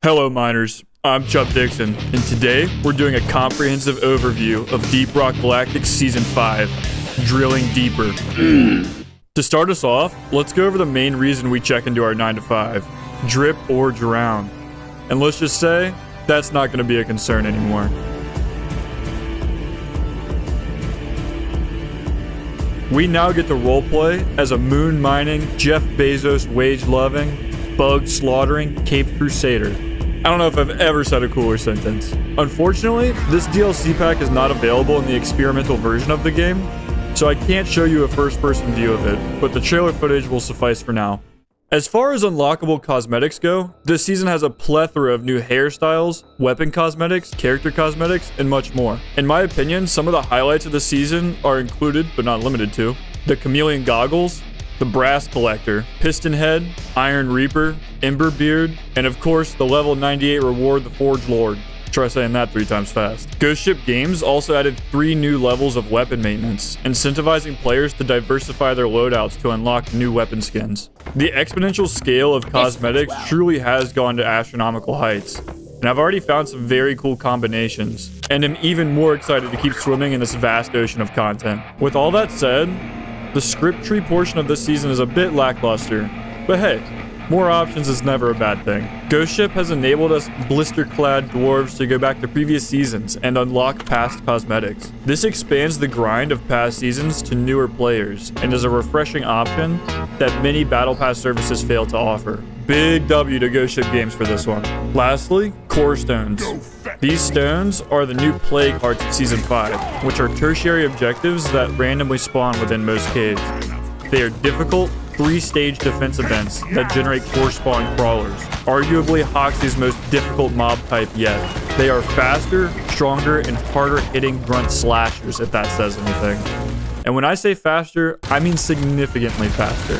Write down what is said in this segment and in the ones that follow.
Hello miners, I'm Chubb Dixon, and today we're doing a comprehensive overview of Deep Rock Galactic Season 5, Drilling Deeper. To start us off, let's go over the main reason we check into our 9 to 5, drip or drown. And let's just say, that's not going to be a concern anymore. We now get to roleplay as a moon mining, Jeff Bezos wage loving, bug slaughtering Cape Crusader. I don't know if I've ever said a cooler sentence. Unfortunately, this DLC pack is not available in the experimental version of the game, so I can't show you a first-person view of it, but the trailer footage will suffice for now. As far as unlockable cosmetics go, this season has a plethora of new hairstyles, weapon cosmetics, character cosmetics, and much more. In my opinion, some of the highlights of the season are included, but not limited to, the chameleon goggles, the brass collector, piston head, iron reaper, ember beard, and of course the level 98 reward, the forge lord. Try saying that 3 times fast. Ghost Ship Games also added 3 new levels of weapon maintenance, incentivizing players to diversify their loadouts to unlock new weapon skins. The exponential scale of cosmetics truly has gone to astronomical heights, and I've already found some very cool combinations, and am even more excited to keep swimming in this vast ocean of content. With all that said, the script tree portion of this season is a bit lackluster, but hey, more options is never a bad thing. Ghost Ship has enabled us blister-clad dwarves to go back to previous seasons and unlock past cosmetics. This expands the grind of past seasons to newer players and is a refreshing option that many Battle Pass services fail to offer. Big W to Ghost Ship Games for this one. Lastly, core stones. These stones are the new plague hearts in Season 5, which are tertiary objectives that randomly spawn within most caves. They are difficult, 3-stage defense events that generate core spawn crawlers, arguably Hoxie's most difficult mob type yet. They are faster, stronger, and harder hitting grunt slashers, if that says anything. And when I say faster, I mean significantly faster.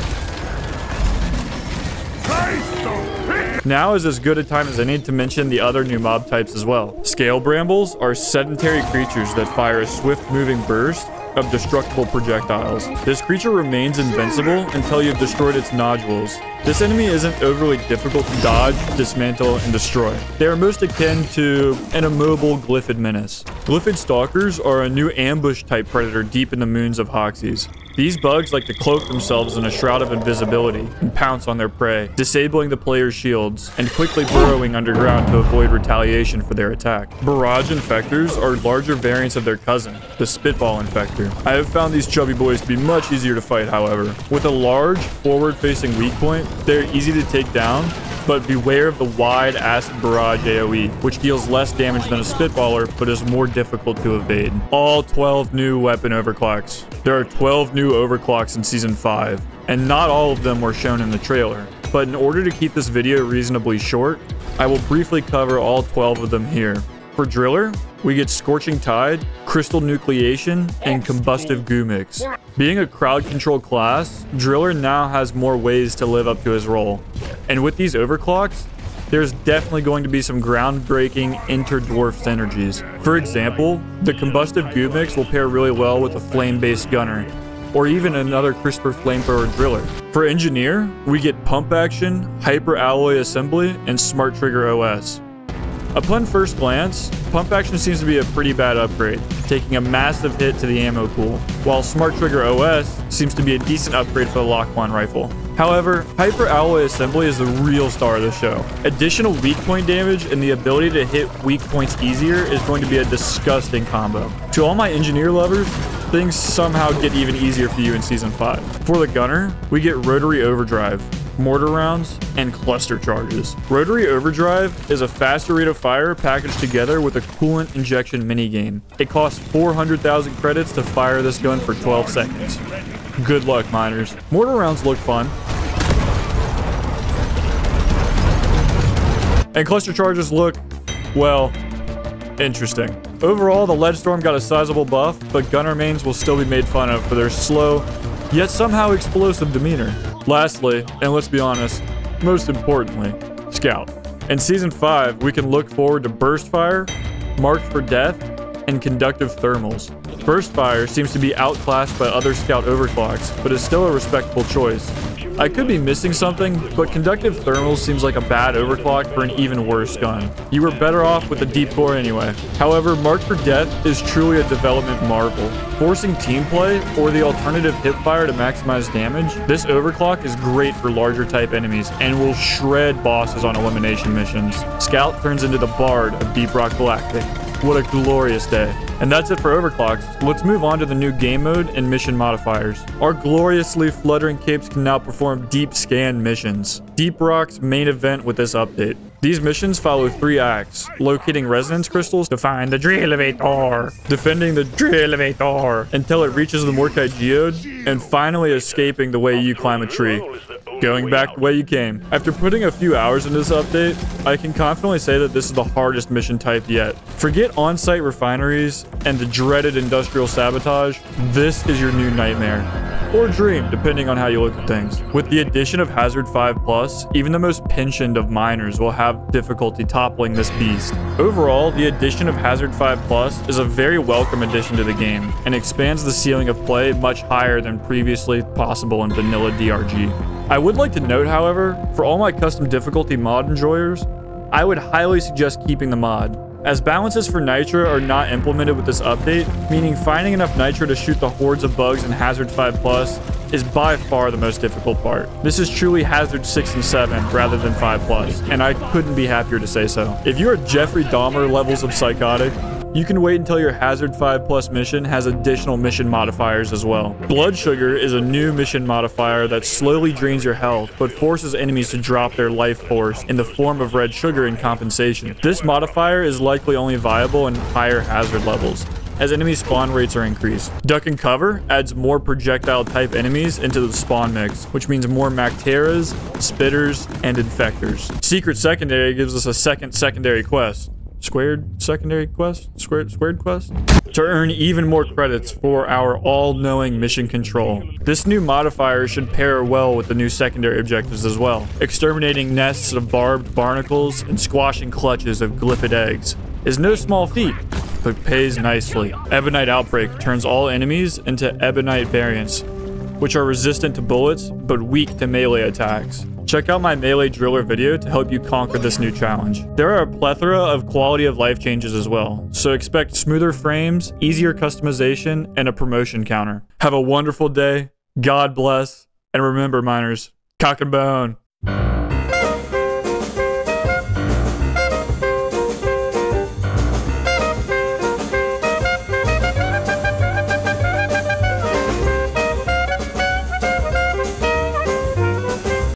Now is as good a time as any to mention the other new mob types as well. Scale brambles are sedentary creatures that fire a swift-moving burst of destructible projectiles. This creature remains invincible until you've destroyed its nodules. This enemy isn't overly difficult to dodge, dismantle, and destroy. They are most akin to an immobile Glyphid menace. Glyphid stalkers are a new ambush-type predator deep in the moons of Hoxies. These bugs like to cloak themselves in a shroud of invisibility and pounce on their prey, disabling the player's shields and quickly burrowing underground to avoid retaliation for their attack. Barrage infectors are larger variants of their cousin, the Spitball Infector. I have found these chubby boys to be much easier to fight, however. With a large, forward-facing weak point, they're easy to take down, but beware of the wide acid barrage AoE, which deals less damage than a Spitballer, but is more difficult to evade. All 12 new weapon overclocks. There are 12 new overclocks in Season 5, and not all of them were shown in the trailer. But in order to keep this video reasonably short, I will briefly cover all 12 of them here. For Driller, we get Scorching Tide, Crystal Nucleation, and Combustive Goo Mix. Being a crowd control class, Driller now has more ways to live up to his role. And with these overclocks, there's definitely going to be some groundbreaking inter-dwarf synergies. For example, the Combustive Goo Mix will pair really well with a flame-based gunner, or even another crisper flamethrower driller. For Engineer, we get Pump Action, Hyper Alloy Assembly, and Smart Trigger OS. Upon first glance, Pump Action seems to be a pretty bad upgrade, taking a massive hit to the ammo pool, while Smart Trigger OS seems to be a decent upgrade for the Lock-On rifle. However, Hyper Alloy Assembly is the real star of the show. Additional weak point damage and the ability to hit weak points easier is going to be a disgusting combo. To all my Engineer lovers, things somehow get even easier for you in Season 5. For the Gunner, we get Rotary Overdrive, mortar rounds, and cluster charges. Rotary Overdrive is a faster rate of fire packaged together with a coolant injection minigame. It costs 400,000 credits to fire this gun for 12 seconds. Good luck, miners. Mortar rounds look fun. And cluster charges look, well, interesting. Overall, the Ledge Storm got a sizable buff, but gunner mains will still be made fun of for their slow, yet somehow explosive demeanor. Lastly, and let's be honest, most importantly, Scout. In Season 5, we can look forward to Burst Fire, Marked for Death, and Conductive Thermals. Burst Fire seems to be outclassed by other Scout overclocks, but is still a respectable choice. I could be missing something, but conductive thermals seems like a bad overclock for an even worse gun. You were better off with the deep core anyway. However, Marked for Death is truly a development marvel. Forcing team play or the alternative hipfire to maximize damage, this overclock is great for larger type enemies and will shred bosses on elimination missions. Scout turns into the Bard of Deep Rock Galactic. What a glorious day. And that's it for Overclocks. Let's move on to the new game mode and mission modifiers. Our gloriously fluttering capes can now perform deep scan missions. Deep Rock's main event with this update. These missions follow 3 acts: locating resonance crystals to find the drill elevator, defending the drill elevator until it reaches the Morkai geode, and finally escaping the way you climb a tree. Going back the way you came. After putting a few hours into this update, I can confidently say that this is the hardest mission type yet. Forget on-site refineries and the dreaded industrial sabotage. This is your new nightmare. Or dream, depending on how you look at things. With the addition of Hazard 5+, even the most pensioned of miners will have difficulty toppling this beast. Overall, the addition of Hazard 5+ is a very welcome addition to the game, and expands the ceiling of play much higher than previously possible in vanilla DRG. I would like to note, however, for all my custom difficulty mod enjoyers, I would highly suggest keeping the mod, as balances for nitro are not implemented with this update, meaning finding enough nitro to shoot the hordes of bugs in Hazard 5+ is by far the most difficult part. This is truly Hazard 6 and 7 rather than 5+, and I couldn't be happier to say so. If you are Jeffrey Dahmer levels of psychotic, you can wait until your Hazard 5+ mission has additional mission modifiers as well. Blood Sugar is a new mission modifier that slowly drains your health, but forces enemies to drop their life force in the form of red sugar in compensation. This modifier is likely only viable in higher hazard levels, as enemy spawn rates are increased. Duck and Cover adds more projectile type enemies into the spawn mix, which means more Macteras, Spitters, and Infectors. Secret Secondary gives us a secondary quest. Squared secondary quest? Squared quest? To earn even more credits for our all-knowing mission control. This new modifier should pair well with the new secondary objectives as well. Exterminating nests of barbed barnacles and squashing clutches of glyphid eggs is no small feat, but pays nicely. Ebonite Outbreak turns all enemies into Ebonite variants, which are resistant to bullets, but weak to melee attacks. Check out my melee driller video to help you conquer this new challenge. There are a plethora of quality of life changes as well, so expect smoother frames, easier customization, and a promotion counter. Have a wonderful day, God bless, and remember miners, cock and bone.